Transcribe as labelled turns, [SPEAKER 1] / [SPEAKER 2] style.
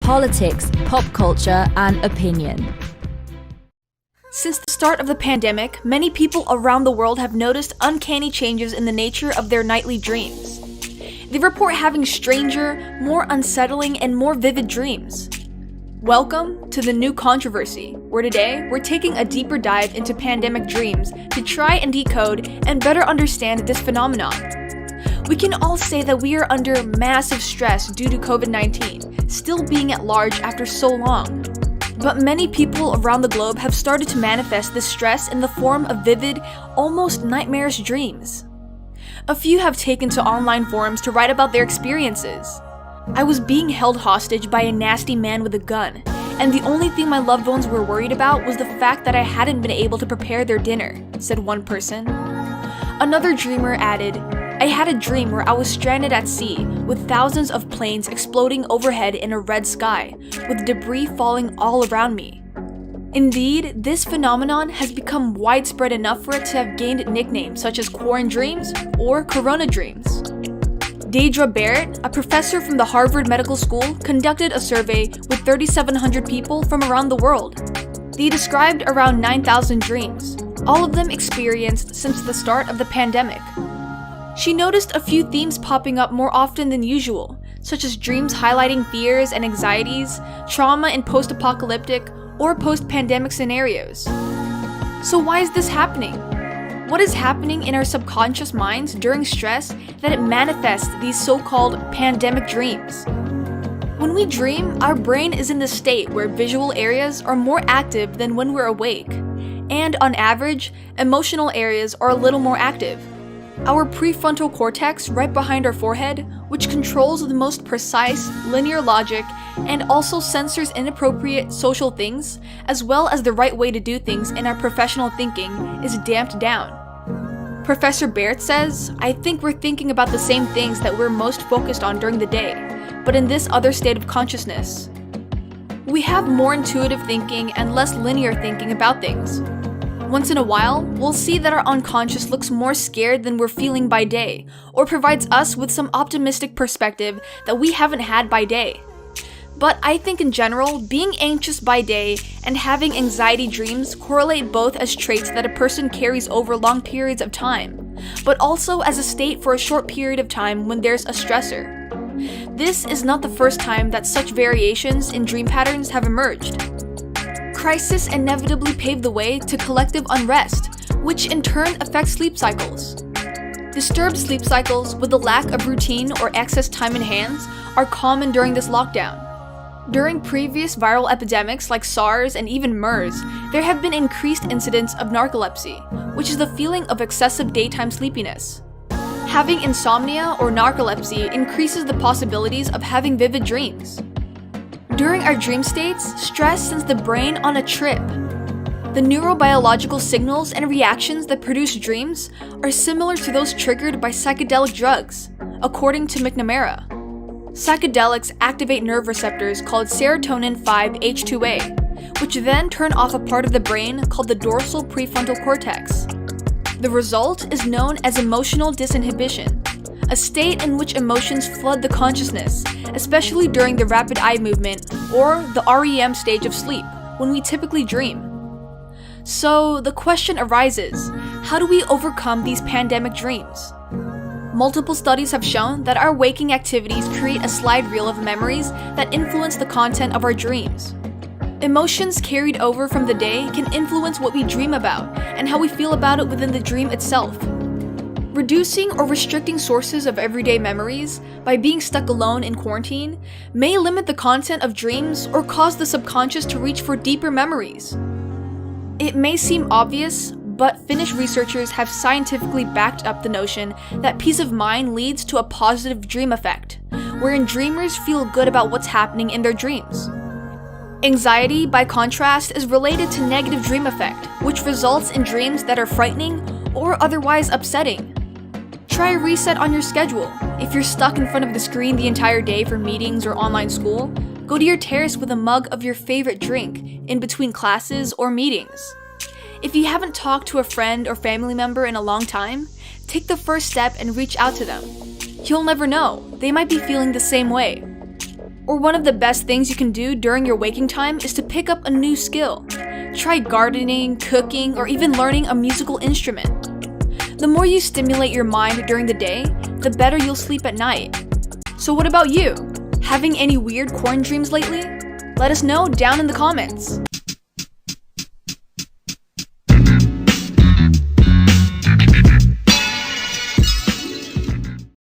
[SPEAKER 1] politics, pop culture, and opinion.
[SPEAKER 2] Since the start of the pandemic, many people around the world have noticed uncanny changes in the nature of their nightly dreams. They report having stranger, more unsettling, and more vivid dreams. Welcome to the new controversy, where today we're taking a deeper dive into pandemic dreams to try and decode and better understand this phenomenon. We can all say that we are under massive stress due to COVID-19, still being at large after so long. But many people around the globe have started to manifest this stress in the form of vivid, almost nightmarish dreams. A few have taken to online forums to write about their experiences. I was being held hostage by a nasty man with a gun, and the only thing my loved ones were worried about was the fact that I hadn't been able to prepare their dinner, said one person. Another dreamer added, I had a dream where I was stranded at sea, with thousands of planes exploding overhead in a red sky, with debris falling all around me. Indeed, this phenomenon has become widespread enough for it to have gained nicknames such as Quaren-dreams or Corona-dreams. Deidre Barrett, a professor from the Harvard Medical School, conducted a survey with 3,700 people from around the world. They described around 9,000 dreams, all of them experienced since the start of the pandemic. She noticed a few themes popping up more often than usual, such as dreams highlighting fears and anxieties, trauma in post-apocalyptic or post-pandemic scenarios. So why is this happening? What is happening in our subconscious minds during stress that it manifests these so-called pandemic dreams? When we dream, our brain is in the state where visual areas are more active than when we're awake, and on average, emotional areas are a little more active. Our prefrontal cortex, right behind our forehead, which controls the most precise, linear logic and also censors inappropriate social things, as well as the right way to do things in our professional thinking, is damped down. Professor Barrett says, I think we're thinking about the same things that we're most focused on during the day, but in this other state of consciousness. We have more intuitive thinking and less linear thinking about things. Once in a while, we'll see that our unconscious looks more scared than we're feeling by day, or provides us with some optimistic perspective that we haven't had by day. But I think in general, being anxious by day and having anxiety dreams correlate both as traits that a person carries over long periods of time, but also as a state for a short period of time when there's a stressor. This is not the first time that such variations in dream patterns have emerged. Crisis inevitably paved the way to collective unrest, which in turn affects sleep cycles. Disturbed sleep cycles with the lack of routine or excess time in hands are common during this lockdown. During previous viral epidemics like SARS and even MERS, there have been increased incidents of narcolepsy, which is the feeling of excessive daytime sleepiness. Having insomnia or narcolepsy increases the possibilities of having vivid dreams. During our dream states, stress sends the brain on a trip. The neurobiological signals and reactions that produce dreams are similar to those triggered by psychedelic drugs, according to McNamara. Psychedelics activate nerve receptors called serotonin 5-H2A, which then turn off a part of the brain called the dorsal prefrontal cortex. The result is known as emotional disinhibition, a state in which emotions flood the consciousness, especially during the rapid eye movement or the REM stage of sleep, when we typically dream. So the question arises, how do we overcome these pandemic dreams? Multiple studies have shown that our waking activities create a slide reel of memories that influence the content of our dreams. Emotions carried over from the day can influence what we dream about and how we feel about it within the dream itself. Reducing or restricting sources of everyday memories by being stuck alone in quarantine may limit the content of dreams or cause the subconscious to reach for deeper memories. It may seem obvious, but Finnish researchers have scientifically backed up the notion that peace of mind leads to a positive dream effect, wherein dreamers feel good about what's happening in their dreams. Anxiety, by contrast, is related to negative dream effect, which results in dreams that are frightening or otherwise upsetting. Try a reset on your schedule. If you're stuck in front of the screen the entire day for meetings or online school, go to your terrace with a mug of your favorite drink in between classes or meetings. If you haven't talked to a friend or family member in a long time, take the first step and reach out to them. You'll never know, they might be feeling the same way. Or one of the best things you can do during your waking time is to pick up a new skill. Try gardening, cooking, or even learning a musical instrument. The more you stimulate your mind during the day, the better you'll sleep at night. So what about you? Having any weird Quaren dreams lately? Let us know down in the comments.